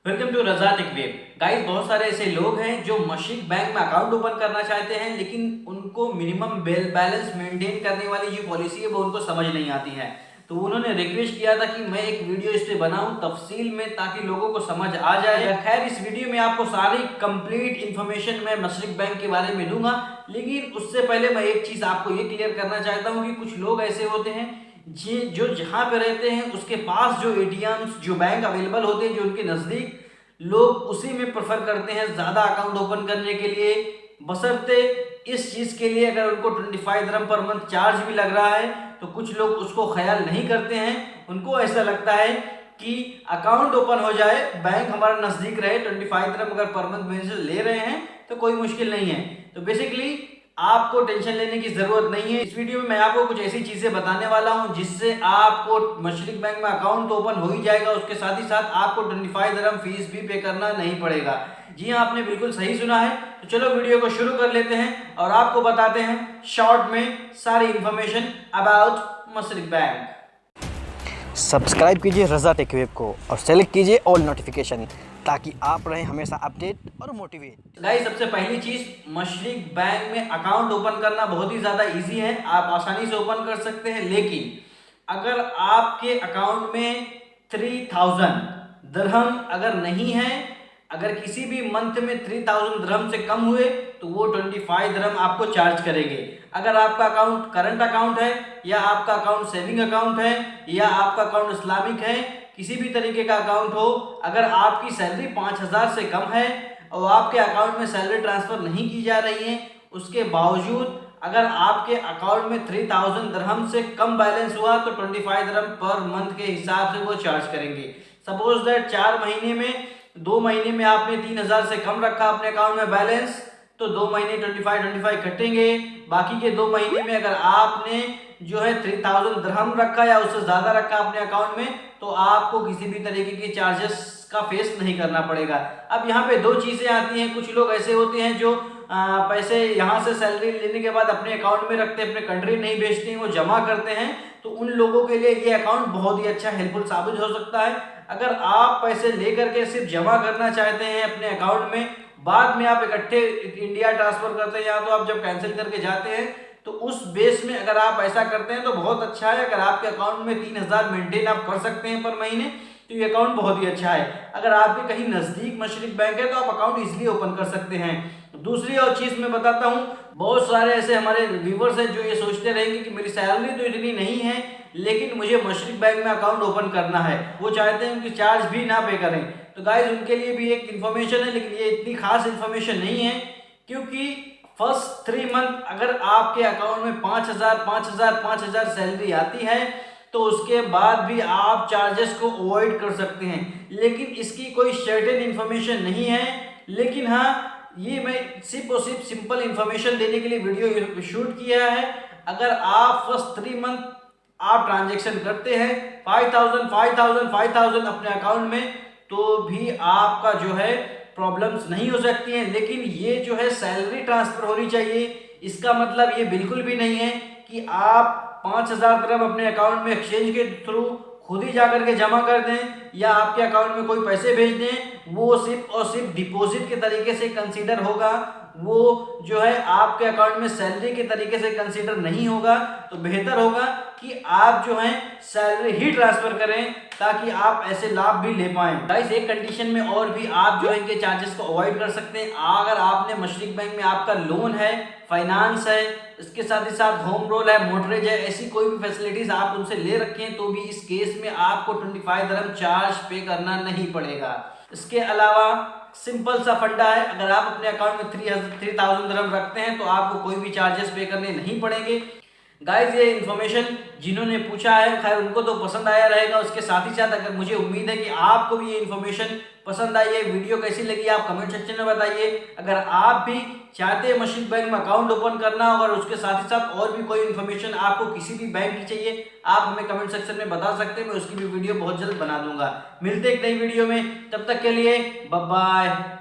Welcome to Raza tech web. Guys, बहुत सारे ऐसे लोग हैं जो मशरिक बैंक में अकाउंट ओपन करना चाहते हैं, लेकिन उनको मिनिमम बैलेंस मेंटेन करने वाली जो पॉलिसी है वो उनको समझ नहीं आती है। तो उन्होंने रिक्वेस्ट किया था कि मैं एक वीडियो इस पे बनाऊं तफसील में, ताकि लोगों को समझ आ जाए। खैर, इस वीडियो में आपको सारी कंप्लीट इन्फॉर्मेशन मैं मशरिक बैंक के बारे में दूंगा, लेकिन उससे पहले मैं एक चीज़ आपको ये क्लियर करना चाहता हूँ कि कुछ लोग ऐसे होते हैं जो जहाँ पे रहते हैं उसके पास जो एटीएम्स, जो बैंक अवेलेबल होते हैं, जो उनके नज़दीक, लोग उसी में प्रेफर करते हैं ज़्यादा अकाउंट ओपन करने के लिए, बशर्ते इस चीज़ के लिए अगर उनको 25 दिरहम पर मंथ चार्ज भी लग रहा है तो कुछ लोग उसको ख्याल नहीं करते हैं। उनको ऐसा लगता है कि अकाउंट ओपन हो जाए, बैंक हमारा नज़दीक रहे, 25 दिरहम अगर पर मंथ में से ले रहे हैं तो कोई मुश्किल नहीं है। तो बेसिकली आपको टेंशन लेने की जरूरत नहीं है। इस वीडियो में मैं आपको कुछ ऐसी चीजें बताने वाला हूं जिससे आपको मशरिक बैंक में अकाउंट तो ओपन हो ही जाएगा, उसके साथ ही साथ आपको 25 दिरहम फीस भी पे करना नहीं पड़ेगा। जी हाँ, आपने बिल्कुल सही सुना है। तो चलो वीडियो को शुरू कर लेते हैं और आपको बताते हैं शॉर्ट में सारी इंफॉर्मेशन अबाउट मशरिक बैंक। सब्सक्राइब कीजिए रज़ा टेक वेब को और सेलेक्ट कीजिए ऑल नोटिफिकेशन, ताकि आप रहें हमेशा अपडेट और मोटिवेट। गाइस, सबसे पहली चीज, मशरिक बैंक में अकाउंट ओपन करना बहुत ही ज़्यादा इजी है, आप आसानी से ओपन कर सकते हैं। लेकिन अगर आपके अकाउंट में 3000 दिरहम अगर नहीं है, अगर किसी भी मंथ में 3000 दिरहम से कम हुए तो वो 25 दिरहम आपको चार्ज करेंगे। अगर आपका अकाउंट करंट अकाउंट है, या आपका अकाउंट सेविंग अकाउंट है, या आपका अकाउंट इस्लामिक है, किसी भी तरीके का अकाउंट हो, अगर आपकी सैलरी 5000 से कम है और आपके अकाउंट में सैलरी ट्रांसफ़र नहीं की जा रही है, उसके बावजूद अगर आपके अकाउंट में 3000 दिरहम से कम बैलेंस हुआ तो 25 दिरहम पर मंथ के हिसाब से वो चार्ज करेंगे। सपोज दैट 4 महीने में 2 महीने में आपने 3000 से कम रखा अपने अकाउंट में बैलेंस, तो 2 महीने 25 कटेंगे। बाकी के 2 महीने में अगर आपने जो है 3000 दिरहम रखा या उससे ज़्यादा रखा अपने अकाउंट में, तो आपको किसी भी तरीके के चार्जेस का फेस नहीं करना पड़ेगा। अब यहाँ पे दो चीज़ें आती हैं। कुछ लोग ऐसे होते हैं जो पैसे यहाँ से सैलरी लेने के बाद अपने अकाउंट में रखते हैं, अपने कंट्री नहीं भेजते हैं, वो जमा करते हैं। तो उन लोगों के लिए ये अकाउंट बहुत ही अच्छा हेल्पफुल साबित हो सकता है। अगर आप पैसे लेकर के सिर्फ जमा करना चाहते हैं अपने अकाउंट में, बाद में आप इकट्ठे इंडिया ट्रांसफर करते हैं या तो आप जब कैंसिल करके जाते हैं, तो उस बेस में अगर आप ऐसा करते हैं तो बहुत अच्छा है। अगर आपके अकाउंट में 3000 मेंटेन आप कर सकते हैं पर महीने, तो ये अकाउंट बहुत ही अच्छा है। अगर आपके कहीं नज़दीक मशरिक बैंक है तो आप अकाउंट इजीली ओपन कर सकते हैं। दूसरी और चीज़ मैं बताता हूँ, बहुत सारे ऐसे हमारे व्यूवर्स हैं जो ये सोचते रहेंगे कि मेरी सैलरी तो इतनी नहीं है, लेकिन मुझे मशरिक बैंक में अकाउंट ओपन करना है, वो चाहते हैं कि चार्ज भी ना पे करें। तो गाइज, उनके लिए भी एक इन्फॉर्मेशन है, लेकिन ये इतनी खास इन्फॉर्मेशन नहीं है, क्योंकि फर्स्ट 3 मंथ अगर आपके अकाउंट में 5000 सैलरी आती है तो उसके बाद भी आप चार्जेस को अवॉइड कर सकते हैं। लेकिन इसकी कोई सर्टेन इन्फॉर्मेशन नहीं है। लेकिन हाँ, ये मैं सिर्फ और सिर्फ सिंपल इन्फॉर्मेशन देने के लिए वीडियो शूट किया है। अगर आप फर्स्ट 3 मंथ आप ट्रांजेक्शन करते हैं 5000 अपने अकाउंट में, तो भी आपका जो है प्रॉब्लम्स नहीं हो सकती हैं। लेकिन ये जो है सैलरी ट्रांसफर होनी चाहिए, इसका मतलब ये बिल्कुल भी नहीं है कि आप 5000 दिरहम अपने अकाउंट में एक्सचेंज के थ्रू खुद ही जाकर के जमा कर दें या आपके अकाउंट में कोई पैसे भेज दें। वो सिर्फ और सिर्फ डिपॉजिट के तरीके से कंसीडर होगा, वो जो है आपके अकाउंट में सैलरी के तरीके से कंसीडर नहीं होगा। तो बेहतर होगा कि आप जो है सैलरी ही ट्रांसफर करें, ताकि आप ऐसे लाभ भी ले पाएं। गाइस, एक कंडीशन में और भी आप जो है इनके चार्जेस को अवॉइड कर सकते हैं। अगर आपने मशरिक बैंक में आपका लोन है, फाइनेंस है, इसके साथ ही साथ होम लोन है, मोटरेज है, ऐसी कोई भी फैसिलिटीज आप उनसे ले रखे हैं, तो भी इस केस में आपको 25 दिरहम चार्ज पे करना नहीं पड़ेगा। इसके अलावा सिंपल सा फंडा है, अगर आप अपने अकाउंट में 3000 दिरहम रखते हैं तो आपको कोई भी चार्जेस पे करने नहीं पड़ेंगे। गाइज, ये इन्फॉर्मेशन जिन्होंने पूछा है, खैर उनको तो पसंद आया रहेगा। उसके साथ ही साथ अगर मुझे उम्मीद है कि आपको भी ये इन्फॉर्मेशन पसंद आई है। वीडियो कैसी लगी आप कमेंट सेक्शन में बताइए। अगर आप भी चाहते हैं मशरिक बैंक में अकाउंट ओपन करना, और उसके साथ ही साथ और भी कोई इन्फॉर्मेशन आपको किसी भी बैंक की चाहिए, आप हमें कमेंट सेक्शन में बता सकते हैं। मैं उसकी भी वीडियो बहुत जल्द बना दूंगा। मिलते एक नई वीडियो में, तब तक के लिए बाय बाय।